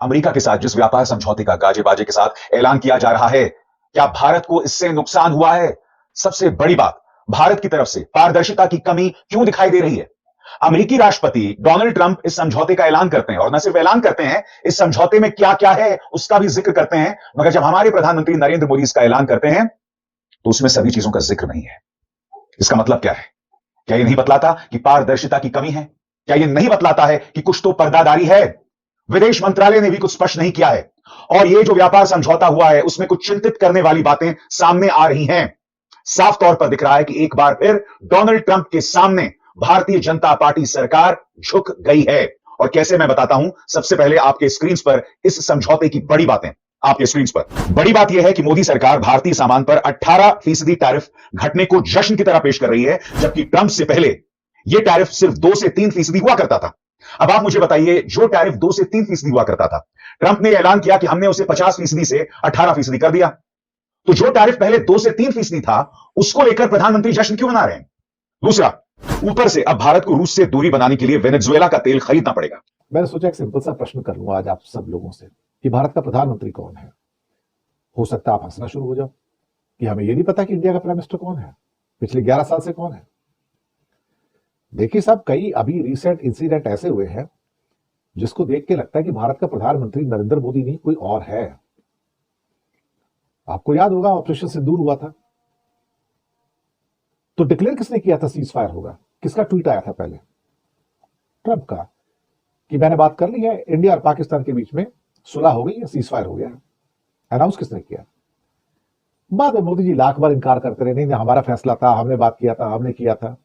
America के साथ जिस व्यापार समझौते का गाजे बाजे के साथ ऐलान किया जा रहा है, क्या भारत को इससे नुकसान हुआ है? सबसे बड़ी बात, भारत की तरफ से पारदर्शिता की कमी क्यों दिखाई दे रही है? अमेरिकी राष्ट्रपति डोनाल्ड ट्रंप इस समझौते का ऐलान करते हैं, और न सिर्फ ऐलान करते हैं, इस समझौते में क्या क्या है उसका भी जिक्र करते हैं। मगर जब हमारे प्रधानमंत्री नरेंद्र मोदी इसका ऐलान करते हैं, तो उसमें सभी चीजों का जिक्र नहीं है। इसका मतलब क्या है? क्या यह नहीं बतलाता कि पारदर्शिता की कमी है? क्या यह नहीं बतलाता है कि कुछ तो पर्दादारी है? विदेश मंत्रालय ने भी कुछ स्पष्ट नहीं किया है, और यह जो व्यापार समझौता हुआ है उसमें कुछ चिंतित करने वाली बातें सामने आ रही हैं। साफ तौर पर दिख रहा है कि एक बार फिर डोनाल्ड ट्रंप के सामने भारतीय जनता पार्टी सरकार झुक गई है। और कैसे, मैं बताता हूं। सबसे पहले आपके स्क्रीन पर इस समझौते की बड़ी बातें, आपके स्क्रीन पर बड़ी बात यह है कि मोदी सरकार भारतीय सामान पर 18% टैरिफ घटने को जश्न की तरह पेश कर रही है, जबकि ट्रंप से पहले यह टैरिफ सिर्फ 2 से 3% हुआ करता था। अब आप मुझे बताइए, जो टैरिफ 2 से 3% हुआ करता था, ट्रंप ने ऐलान किया कि हमने उसे 50% से 18% कर दिया। तो जो टैरिफ पहले 2 से 3% था, उसको लेकर प्रधानमंत्री जश्न क्यों मना रहे हैं? दूसरा, ऊपर से अब भारत को रूस से दूरी बनाने के लिए वेनेजुएला का तेल खरीदना पड़ेगा। मैंने सोचा एक सिंपल सा प्रश्न कर लूं आज आप सब लोगों से कि भारत का प्रधानमंत्री कौन है। हो सकता है आप हंसना शुरू हो जाओ कि हमें यह नहीं पता कि इंडिया का प्राइम मिनिस्टर कौन है, पिछले 11 साल से कौन है। देखिए साहब, कई अभी रिसेंट इंसिडेंट ऐसे हुए हैं जिसको देख के लगता है कि भारत का प्रधानमंत्री नरेंद्र मोदी नहीं कोई और है। आपको याद होगा ऑपरेशन सिंदूर हुआ था, तो डिक्लेयर किसने किया था सीज फायर होगा? किसका ट्वीट आया था पहले? ट्रंप का, कि मैंने बात कर ली है, इंडिया और पाकिस्तान के बीच में सुलह हो गई है, सीज फायर हो गया। अनाउंस किसने किया? बाद में मोदी जी लाख बार इनकार करते रहे, नहीं हमारा फैसला था, हमने बात किया था, हमने किया था।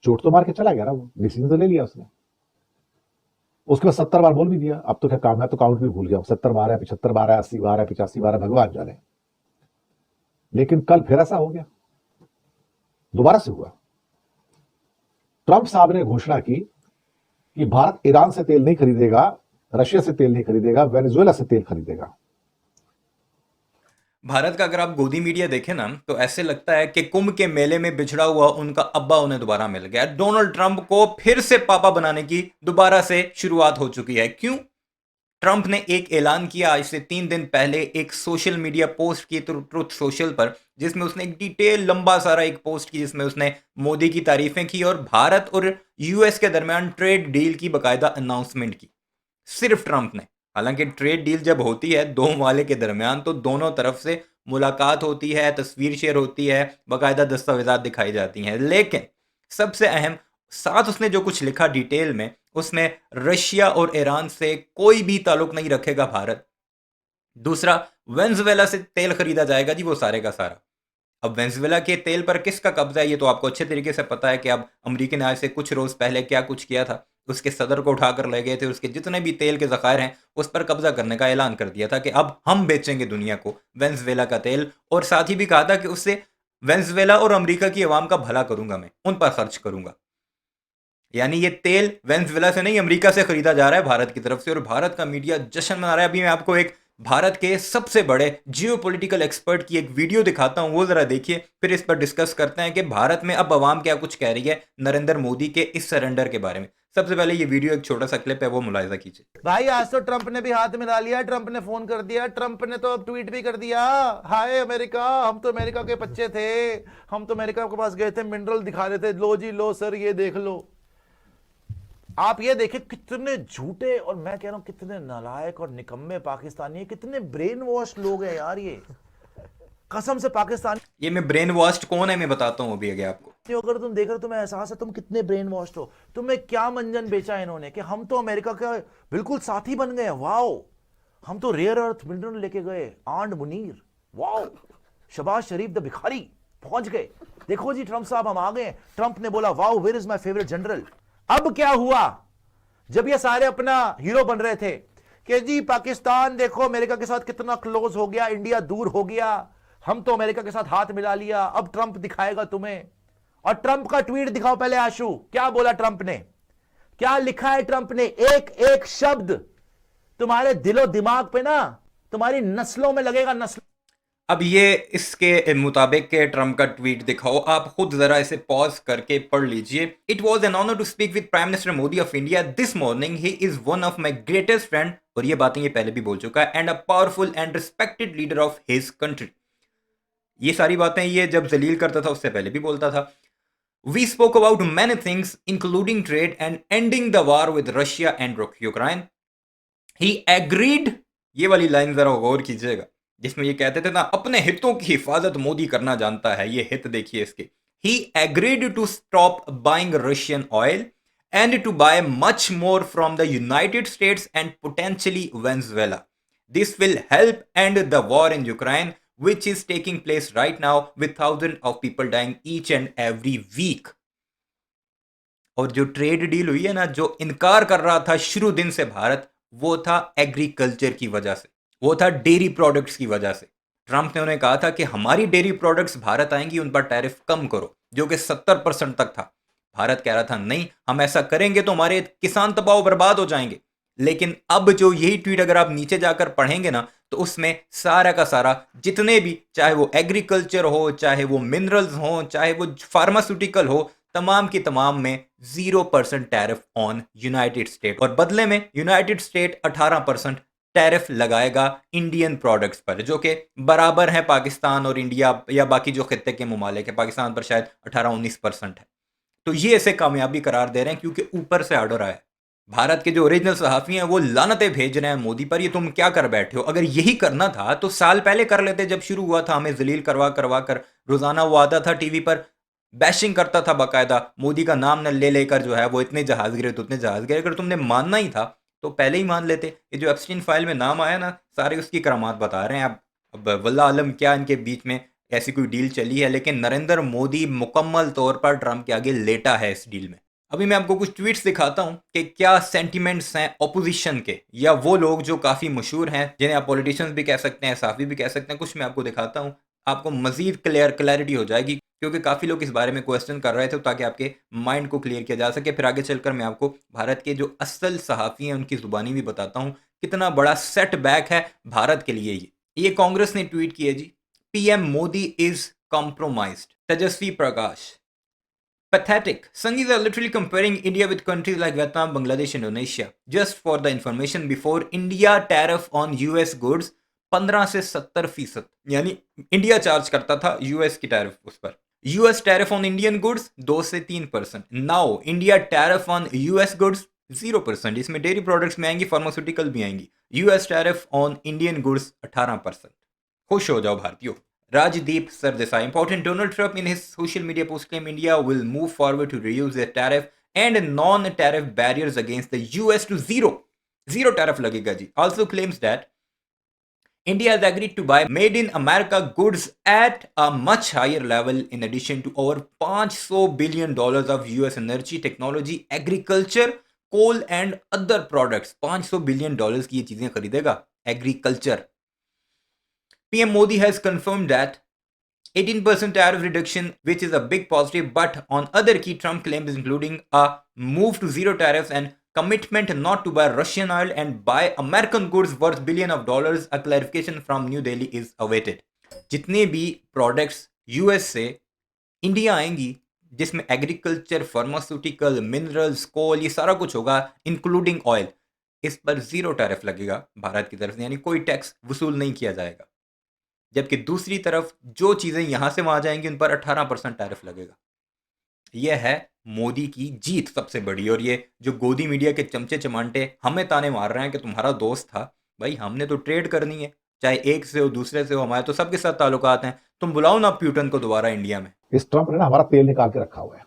चोट तो मार के चला गया ना, वो डिसीजन तो ले लिया उसने। उसके बाद 70 बार बोल भी दिया। अब तो क्या काम है, तो काउंट भी भूल गया, 70 बार है, 75 बार है, 80 बार है, 85 बार है, भगवान जाने। लेकिन कल फिर ऐसा हो गया, दोबारा से हुआ। ट्रंप साहब ने घोषणा की कि भारत ईरान से तेल नहीं खरीदेगा, रशिया से तेल नहीं खरीदेगा, वेनेजुएला से तेल खरीदेगा। भारत का अगर आप गोदी मीडिया देखें ना, तो ऐसे लगता है कि कुंभ के मेले में बिछड़ा हुआ उनका अब्बा उन्हें दोबारा मिल गया। डोनाल्ड ट्रंप को फिर से पापा बनाने की दोबारा से शुरुआत हो चुकी है। क्यों? ट्रंप ने एक ऐलान किया आज से 3 दिन पहले, एक सोशल मीडिया पोस्ट की ट्रुथ सोशल पर, जिसमें उसने एक डिटेल लंबा सारा एक पोस्ट की, जिसमें उसने मोदी की तारीफें की और भारत और यूएस के दरमियान ट्रेड डील की बाकायदा अनाउंसमेंट की। सिर्फ ट्रंप ने। हालांकि ट्रेड डील जब होती है दो ममालिक के दरमियान, तो दोनों तरफ से मुलाकात होती है, तस्वीर शेयर होती है, बाकायदा दस्तावेजात दिखाई जाती हैं। लेकिन सबसे अहम, साथ उसने जो कुछ लिखा डिटेल में, उसमें रशिया और ईरान से कोई भी ताल्लुक नहीं रखेगा भारत। दूसरा, वेनेजुएला से तेल खरीदा जाएगा जी, वो सारे का सारा। अब वेनेजुएला के तेल पर किसका कब्जा है, ये तो आपको अच्छे तरीके से पता है कि अब अमेरिका ने आज से कुछ रोज पहले क्या कुछ किया था। उसके सदर को उठाकर ले गए थे, उसके जितने भी तेल के ज़खायर हैं उस पर कब्जा करने का ऐलान कर दिया था कि अब हम बेचेंगे दुनिया को वेनेजुएला का तेल। और साथ ही भी कहा था कि उससे वेनेजुएला और अमेरिका की आवाम का भला करूंगा, मैं उन पर खर्च करूंगा। यानी ये तेल वेनेजुएला से नहीं, अमेरिका से खरीदा जा रहा है भारत की तरफ से, और भारत का मीडिया जश्न मना रहा है। अभी मैं आपको एक भारत के सबसे बड़े जियोपॉलिटिकल एक्सपर्ट की एक वीडियो दिखाता हूं, वो जरा देखिए, फिर इस पर डिस्कस करते हैं कि भारत में अब आवाम क्या कुछ कह रही है नरेंद्र मोदी के इस सरेंडर के बारे में। सबसे पहले ये वीडियो एक छोटा सा क्लिप है, वो मुलाहिजा कीजिए। भाई आज तो ट्रंप ने भी हाथ मिला लिया, ट्रंप ने फोन कर दिया, ट्रंप ने तो ट्वीट भी कर दिया, हाय अमेरिका, हम तो अमेरिका के बच्चे थे, हम तो अमेरिका के पास गए थे, मिनरल दिखा रहे थे, लो जी लो सर ये देख लो। आप ये देखें कितने झूठे, और मैं कह रहा हूं कितने नालायक और निकम्मे पाकिस्तानी, कितने ब्रेन वॉश लोग हैं यार ये, कसम से। पाकिस्तान ये मैं ब्रेन वॉश्ड कौन है मैं बताता हूं अभी आगे आपको। अगर तुम देख रहे हो तुम्हें एहसास है तुम कितने ब्रेन वॉश हो। तुम्हें क्या मंजन बेचा इन्होंने कि हम तो अमेरिका का बिल्कुल साथी बन गए, वाओ, हम तो रेयर अर्थ मिनरल लेके गए, and Munir, wow, Shahbaz Sharif the भिखारी पहुंच गए, देखो जी ट्रंप साहब हम आ गए। ट्रंप ने बोला wow where is my favourite general. अब क्या हुआ, जब ये सारे अपना हीरो बन रहे थे कि जी पाकिस्तान देखो अमेरिका के साथ कितना क्लोज हो गया, इंडिया दूर हो गया, हम तो अमेरिका के साथ हाथ मिला लिया, अब ट्रंप दिखाएगा तुम्हें। और ट्रंप का ट्वीट दिखाओ पहले आशु, क्या बोला ट्रंप ने, क्या लिखा है ट्रंप ने, एक एक शब्द तुम्हारे दिलो दिमाग पे ना, तुम्हारी नस्लों में लगेगा। नस्ल अब ये इसके मुताबिक के ट्रम्प का ट्वीट दिखाओ, आप खुद जरा इसे पॉज करके पढ़ लीजिए। It was an honour to speak with prime minister Modi of India this morning. He is one of my greatest friend, और ये बातें ये पहले भी बोल चुका है, and a powerful and respected leader of his country. ये सारी बातें ये जब जलील करता था उससे पहले भी बोलता था। We spoke about many things including trade and ending the war with Russia and Ukraine. He agreed, ये वाली लाइन जरा गौर कीजिएगा, जिसमें ये कहते थे ना अपने हितों की हिफाजत मोदी करना जानता है, ये हित देखिए इसके। He agreed to stop buying Russian oil and to buy much more from the United States and potentially Venezuela. This will help end the war in Ukraine which is taking place right now with thousands of people dying each and every week। और जो trade deal हुई है ना, जो इनकार कर रहा था शुरू दिन से भारत, वो था एग्रीकल्चर की वजह से, वो था डेयरी प्रोडक्ट्स की वजह से। ट्रंप ने उन्हें कहा था कि हमारी डेयरी प्रोडक्ट्स भारत आएंगी, उन पर टैरिफ कम करो, जो कि 70% तक था। भारत कह रहा था नहीं, हम ऐसा करेंगे तो हमारे किसान तबाह बर्बाद हो जाएंगे। लेकिन अब जो यही ट्वीट अगर आप नीचे जाकर पढ़ेंगे ना, तो उसमें सारा का सारा जितने भी, चाहे वो एग्रीकल्चर हो, चाहे वो मिनरल्स हो, चाहे वो फार्मास्यूटिकल हो, तमाम की तमाम में 0% टैरिफ ऑन यूनाइटेड स्टेट, और बदले में यूनाइटेड स्टेट 18% टैरिफ लगाएगा इंडियन प्रोडक्ट्स पर, जो कि बराबर है पाकिस्तान और इंडिया या बाकी जो खित्ते के ममालिक है। पाकिस्तान पर शायद 18-19% है। तो ये ऐसे कामयाबी करार दे रहे हैं क्योंकि ऊपर से ऑर्डर आया। भारत के जो ओरिजिनल सहाफ़ी हैं वो लानतें भेज रहे हैं मोदी पर, ये तुम क्या कर बैठे हो। अगर यही करना था तो साल पहले कर लेते, जब शुरू हुआ था हमें जलील करवा करवा कर। रोजाना वो आता था टीवी पर, बैशिंग करता था बाकायदा, मोदी का नाम न ले लेकर जो है वो इतने जहाज गिरे तो उतने जहाज गिरे। अगर तुमने मानना ही था तो पहले ही मान लेते। ये जो एप्स्टीन फाइल में नाम आया ना, सारे उसकी करामात बता रहे हैं। अब वल्लाह आलम क्या इनके बीच में ऐसी कोई डील चली है, लेकिन नरेंद्र मोदी मुकम्मल तौर पर ट्रंप के आगे लेटा है इस डील में। अभी मैं आपको कुछ ट्वीट्स दिखाता हूं कि क्या सेंटिमेंट्स हैं ऑपोजिशन के, या वो लोग जो काफ़ी मशहूर हैं, जिन्हें आप पॉलिटिशियंस भी कह सकते हैं, साफ़ी भी कह सकते हैं। कुछ मैं आपको दिखाता हूं, आपको मजीद क्लैरिटी हो जाएगी, क्योंकि काफ़ी लोग इस बारे में क्वेश्चन कर रहे थे, ताकि आपके माइंड को क्लियर किया जा सके। फिर आगे चलकर मैं आपको भारत के जो असल सहाफ़ी हैं उनकी ज़ुबानी भी बताता हूँ, कितना बड़ा सेटबैक है भारत के लिए ये कांग्रेस ने ट्वीट किया जी। PM Modi is compromised, Tejasvi Prakash. Pathetic. Sanghis are literally comparing India with countries like Vietnam, Bangladesh, Indonesia. Just for the information, before India tariff on US goods 15 से 70%, यानी इंडिया चार्ज करता था यूएस की टैरिफ उस पर। US tariff on Indian goods 2 से 3%। Now India tariff on US goods 0%। इसमें dairy products में आएंगी, फार्मास्यूटिकल भी आएंगी। US tariff on Indian goods 18%। खुश हो जाओ भारतीयों। Rajdeep Sardesai. Important. Donald Trump in his social media post claimed India will move forward to reduce their tariff and non-tariff barriers against the US to zero. Zero tariff लगेगा जी. Also claims that India has agreed to buy made in America goods at a much higher level in addition to over $500 billion of US energy, technology, agriculture, coal and other products. $500 billion की ये चीजें खरीदेगा agriculture. PM Modi has confirmed that 18% tariff reduction, which is a big positive, but on other key Trump claims including a move to zero tariffs and commitment not to buy Russian oil and buy American goods worth billions of dollars, a clarification from New Delhi is awaited. जितने भी products US से India आएंगी, जिसमें agriculture, pharmaceutical, minerals, कोल, ये सारा कुछ होगा including oil, इस पर जीरो टैरिफ लगेगा भारत की तरफ से, यानी कोई टैक्स वसूल नहीं किया जाएगा। जबकि दूसरी तरफ जो चीजें यहां से वहां जाएंगी उन पर 18% टैरिफ लगेगा। यह है मोदी की जीत सबसे बड़ी। और ये जो गोदी मीडिया के चमचे चमांटे हमें ताने मार रहे हैं कि तुम्हारा दोस्त था, भाई हमने तो ट्रेड करनी है, चाहे एक से हो दूसरे से हो, हमारे तो सबके साथ ताल्लुकात हैं। तुम बुलाओ ना प्यूटन को दोबारा इंडिया में। इस ट्रंप ने ना हमारा तेल निकाल के रखा हुआ है।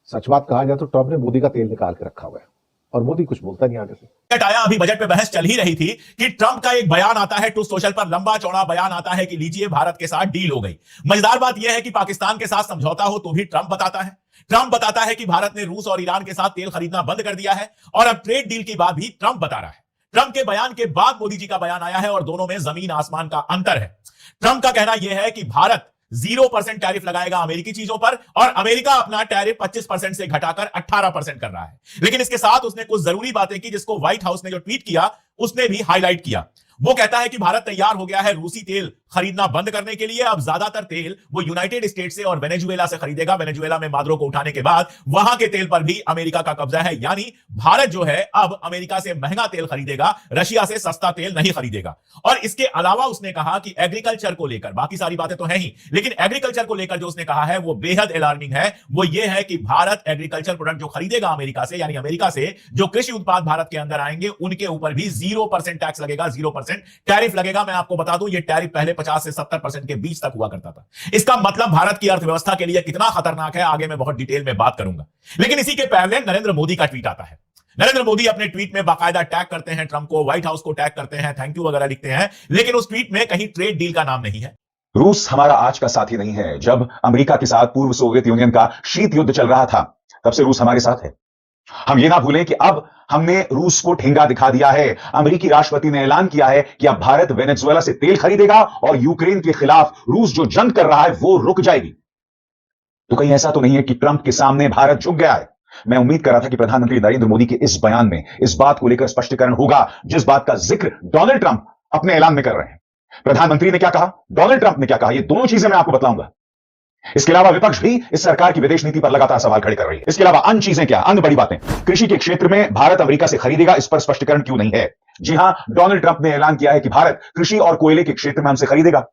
सच बात कहा जाए तो ट्रंप ने मोदी का तेल निकाल के रखा हुआ है, और मोदी कुछ बोलता नहीं आगे से। आया अभी बजट पे बहस चल ही रही थी कि ट्रंप का एक बयान आता है, ट्रूथ सोशल पर लंबा चौड़ा बयान आता है कि लीजिए भारत के साथ डील हो गई। मजेदार बात यह है कि पाकिस्तान के साथ समझौता हो तो भी ट्रंप बताता है कि भारत ने रूस और ईरान के साथ तेल खरीदना बंद कर दिया है, और अब ट्रेड डील की बात भी ट्रंप बता रहा है। ट्रंप के बयान के बाद मोदी जी का बयान आया है और दोनों में जमीन आसमान का अंतर है। ट्रंप का कहना यह है कि भारत 0% टैरिफ लगाएगा अमेरिकी चीजों पर, और अमेरिका अपना टैरिफ 25% से घटाकर 18% कर रहा है। लेकिन इसके साथ उसने कुछ जरूरी बातें की, जिसको व्हाइट हाउस ने जो ट्वीट किया उसने भी हाईलाइट किया। वो कहता है कि भारत तैयार हो गया है रूसी तेल खरीदना बंद करने के लिए अब ज्यादातर तेल वो यूनाइटेड स्टेट से और वेनेजुएला से खरीदेगा। वेनेजुएला में मादुरो को उठाने के बाद वहां के तेल पर भी अमेरिका का कब्जा है, यानी भारत जो है अब अमेरिका से महंगा तेल खरीदेगा, रशिया से सस्ता तेल नहीं खरीदेगा। और इसके अलावा उसने कहा कि एग्रीकल्चर को लेकर, बाकी सारी बातें तो है ही, लेकिन एग्रीकल्चर को लेकर जो उसने कहा है वो बेहद अलार्मिंग है। वो ये है कि भारत एग्रीकल्चर प्रोडक्ट जो खरीदेगा अमेरिका से, यानी अमेरिका से जो कृषि उत्पाद भारत के अंदर आएंगे उनके ऊपर भी 0% टैक्स लगेगा, 0% टैरिफ लगेगा। मैं आपको बता दूं ये टैरिफ पहले 50 से 70% के बीच तक हुआ करता था। इसका मतलब भारत की अर्थव्यवस्था के लिए कितना खतरनाक है आगे मैं बहुत डिटेल में बात करूंगा। लेकिन इसी के पहले नरेंद्र मोदी का ट्वीट आता है। नरेंद्र मोदी अपने ट्वीट में बाकायदा टैग करते हैं ट्रंप को, व्हाइट हाउस को टैग करते हैं, थैंक यू वगैरह लिखते हैं, लेकिन उस ट्वीट में कहीं ट्रेड डील का नाम नहीं है। रूस हमारा आज का साथी नहीं है। जब अमेरिका के साथ पूर्व सोवियत यूनियन का शीत युद्ध चल रहा था तब से रूस हमारे साथ है। हम ये ना भूलें कि अब हमने रूस को ठेंगा दिखा दिया है। अमेरिकी राष्ट्रपति ने ऐलान किया है कि अब भारत वेनेजुएला से तेल खरीदेगा और यूक्रेन के खिलाफ रूस जो जंग कर रहा है वो रुक जाएगी। तो कहीं ऐसा तो नहीं है कि ट्रंप के सामने भारत झुक गया है। मैं उम्मीद कर रहा था कि प्रधानमंत्री नरेंद्र मोदी के इस बयान में इस बात को लेकर स्पष्टीकरण होगा जिस बात का जिक्र डोनाल्ड ट्रंप अपने ऐलान में कर रहे हैं। प्रधानमंत्री ने क्या कहा, डोनाल्ड ट्रंप ने क्या कहा, ये दोनों चीजें मैं आपको बतलाऊंगा। इसके अलावा विपक्ष भी इस सरकार की विदेश नीति पर लगातार सवाल खड़े कर रही है। इसके अलावा अन्य चीजें क्या, अन्य बड़ी बातें, कृषि के क्षेत्र में भारत अमेरिका से खरीदेगा, इस पर स्पष्टीकरण क्यों नहीं है। जी हां, डोनाल्ड ट्रंप ने ऐलान किया है कि भारत कृषि और कोयले के क्षेत्र में हमसे खरीदेगा।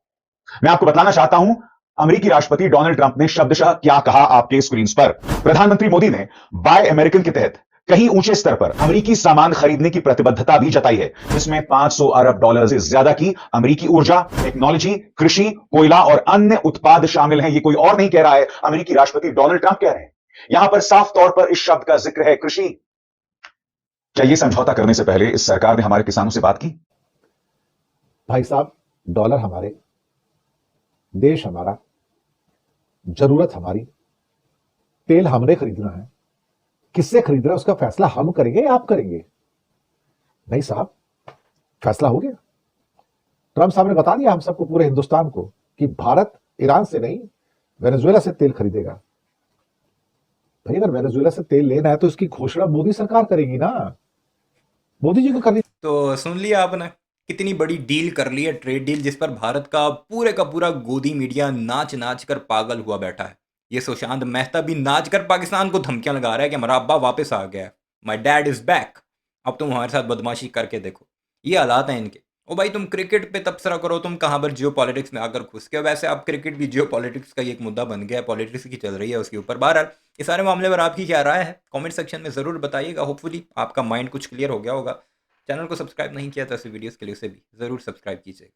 मैं आपको बताना चाहता हूं अमेरिकी राष्ट्रपति डोनाल्ड ट्रंप ने शब्दशः क्या कहा आपके स्क्रीन पर। प्रधानमंत्री मोदी ने बाय अमेरिकन के तहत कहीं ऊंचे स्तर पर अमेरिकी सामान खरीदने की प्रतिबद्धता भी जताई है, जिसमें $500 अरब से ज्यादा की अमेरिकी ऊर्जा, टेक्नोलॉजी, कृषि, कोयला और अन्य उत्पाद शामिल हैं। ये कोई और नहीं कह रहा है, अमेरिकी राष्ट्रपति डोनाल्ड ट्रंप कह रहे हैं। यहां पर साफ तौर पर इस शब्द का जिक्र है, कृषि। क्या यह समझौता करने से पहले इस सरकार ने हमारे किसानों से बात की? भाई साहब, डॉलर हमारे, देश हमारा, जरूरत हमारी, तेल हमने खरीदना है। किससे खरीद रहा है उसका फैसला हम करेंगे या आप करेंगे? नहीं साहब, फैसला हो गया। ट्रंप साहब ने बता दिया हम सबको, पूरे हिंदुस्तान को, कि भारत ईरान से नहीं वेनेजुएला से तेल खरीदेगा। भाई अगर वेनेजुएला से तेल लेना है तो इसकी घोषणा मोदी सरकार करेगी ना, मोदी जी को करनी। तो सुन लिया आपने, कितनी बड़ी डील कर ली है, ट्रेड डील, जिस पर भारत का पूरा गोदी मीडिया नाच नाच कर पागल हुआ बैठा है। ये सुशांत मेहता भी नाच कर पाकिस्तान को धमकियां लगा रहा है कि हमारा अब्बा वापस आ गया है, माई डैड इज बैक, अब तुम हमारे साथ बदमाशी करके देखो। ये हालात हैं इनके। ओ भाई, तुम क्रिकेट पे तबसरा करो, तुम कहाँ पर जियो पॉलिटिक्स में आकर घुस के। वैसे अब क्रिकेट भी जियो पॉलिटिक्स का एक मुद्दा बन गया है, पॉलिटिक्स की चल रही है उसके ऊपर। बहरहाल इस सारे मामले पर आपकी क्या राय है, कमेंट सेक्शन में ज़रूर बताइएगा। होपफुली आपका माइंड कुछ क्लियर हो गया होगा। चैनल को सब्सक्राइब नहीं किया तो ऐसे वीडियोज़ के लिए उसे भी ज़रूर सब्सक्राइब कीजिएगा।